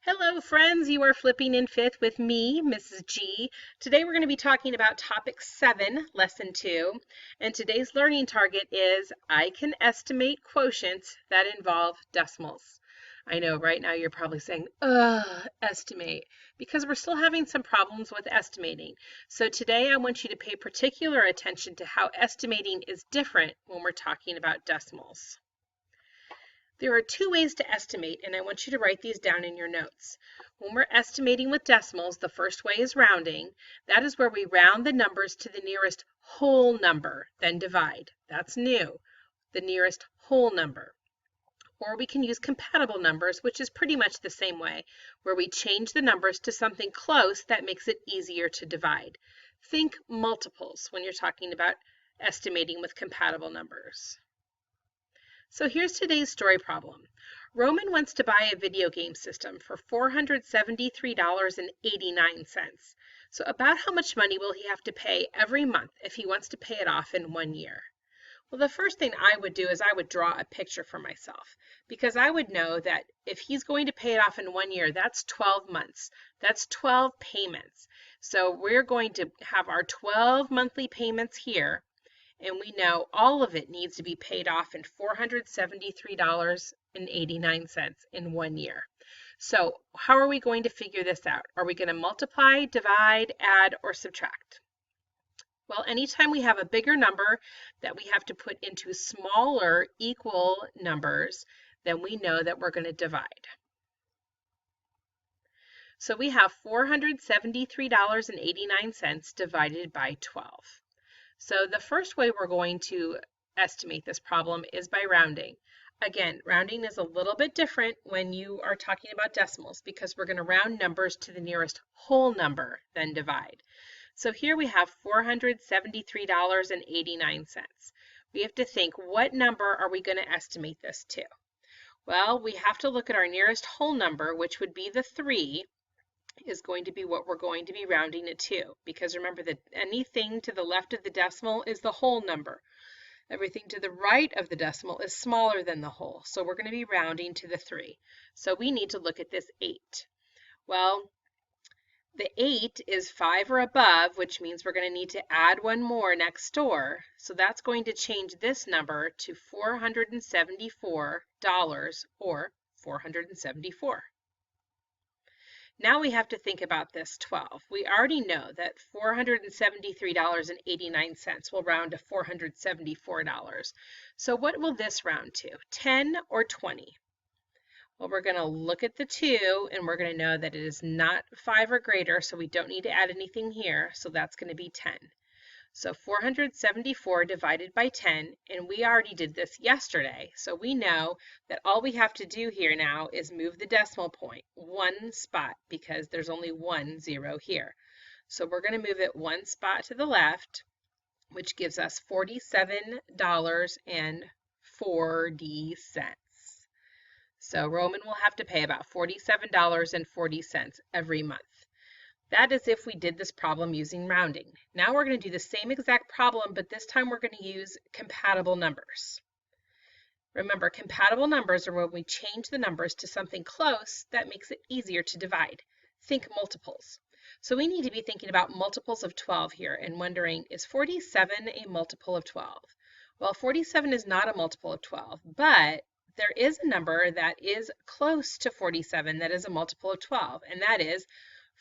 Hello friends, you are flipping in fifth with me, Mrs. G. Today we're going to be talking about topic 7, lesson 2, and today's learning target is I can estimate quotients that involve decimals. I know right now you're probably saying, estimate, because we're still having some problems with estimating. So today I want you to pay particular attention to how estimating is different when we're talking about decimals. There are two ways to estimate, and I want you to write these down in your notes. When we're estimating with decimals, the first way is rounding. That is where we round the numbers to the nearest whole number, then divide. That's new, the nearest whole number. Or we can use compatible numbers, which is pretty much the same way, where we change the numbers to something close that makes it easier to divide. Think multiples when you're talking about estimating with compatible numbers. So here's today's story problem. Roman wants to buy a video game system for $473.89. So about how much money will he have to pay every month if he wants to pay it off in 1 year? Well, the first thing I would do is I would draw a picture for myself, because I would know that if he's going to pay it off in 1 year, that's 12 months. That's 12 payments. So we're going to have our 12 monthly payments here, and we know all of it needs to be paid off in $473.89 in 1 year. So how are we going to figure this out? Are we going to multiply, divide, add, or subtract? Well, anytime we have a bigger number that we have to put into smaller equal numbers, then we know that we're going to divide. So we have $473.89 divided by 12. So the first way we're going to estimate this problem is by rounding. Again, rounding is a little bit different when you are talking about decimals because we're going to round numbers to the nearest whole number, then divide. So here we have $473.89. We have to think, what number are we going to estimate this to? Well, we have to look at our nearest whole number, which would be the 3, is going to be what we're going to be rounding it to, because remember that anything to the left of the decimal is the whole number. Everything to the right of the decimal is smaller than the whole, so we're going to be rounding to the 3. So we need to look at this 8. Well, the 8 is 5 or above, which means we're going to need to add one more next door. So that's going to change this number to $474 or 474. Now we have to think about this 12. We already know that $473.89 will round to $474. So what will this round to, 10 or 20? Well, we're going to look at the 2, and we're going to know that it is not 5 or greater, so we don't need to add anything here, so that's going to be 10. So 474 divided by 10, and we already did this yesterday, so we know that all we have to do here now is move the decimal point one spot because there's only 1 0 here. So we're going to move it one spot to the left, which gives us $47.40. So Roman will have to pay about $47.40 every month. That is if we did this problem using rounding. Now we're going to do the same exact problem, but this time we're going to use compatible numbers. Remember, compatible numbers are when we change the numbers to something close that makes it easier to divide. Think multiples. So we need to be thinking about multiples of 12 here and wondering, is 47 a multiple of 12? Well, 47 is not a multiple of 12, but there is a number that is close to 47 that is a multiple of 12, and that is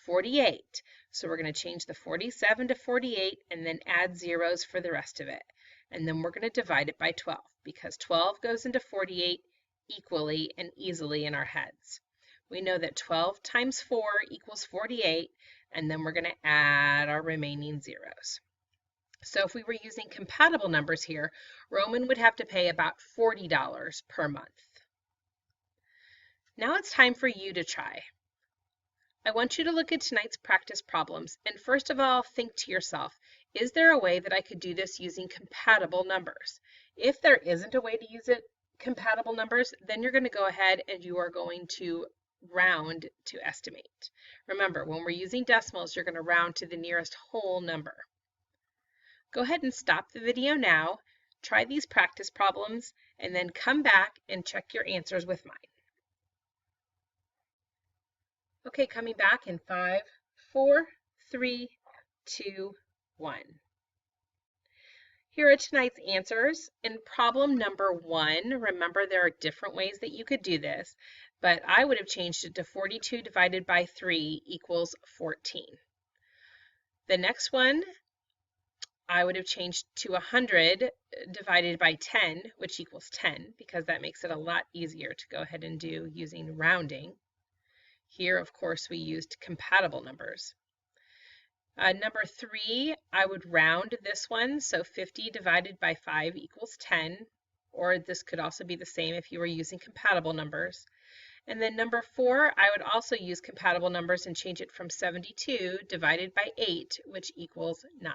48. So we're going to change the 47 to 48 and then add zeros for the rest of it. And then we're going to divide it by 12 because 12 goes into 48 equally and easily in our heads. We know that 12 times 4 equals 48, and then we're going to add our remaining zeros. So if we were using compatible numbers here, Roman would have to pay about $40 per month. Now it's time for you to try. I want you to look at tonight's practice problems and first of all think to yourself, is there a way that I could do this using compatible numbers? If there isn't a way to use it compatible numbers, then you're going to go ahead and you are going to round to estimate. Remember, when we're using decimals, you're going to round to the nearest whole number. Go ahead and stop the video now, try these practice problems, and then come back and check your answers with mine. Okay, coming back in 5, 4, 3, 2, 1. Here are tonight's answers. In problem number 1, remember there are different ways that you could do this, but I would have changed it to 42 divided by 3 equals 14. The next one, I would have changed to 100 divided by 10, which equals 10, because that makes it a lot easier to go ahead and do using rounding. Here, of course, we used compatible numbers. Number 3, I would round this one, so 50 divided by 5 equals 10, or this could also be the same if you were using compatible numbers. And then number 4, I would also use compatible numbers and change it from 72 divided by 8, which equals 9.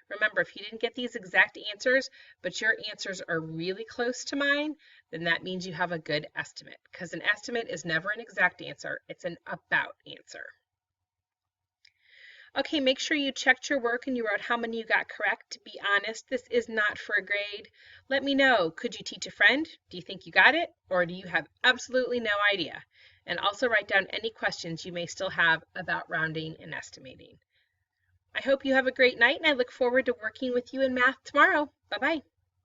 Remember, if you didn't get these exact answers, but your answers are really close to mine, then that means you have a good estimate, because an estimate is never an exact answer, it's an about answer. Okay, make sure you checked your work and you wrote how many you got correct. Be honest, this is not for a grade. Let me know, could you teach a friend? Do you think you got it? Or do you have absolutely no idea? And also write down any questions you may still have about rounding and estimating. I hope you have a great night and I look forward to working with you in math tomorrow. Bye-bye.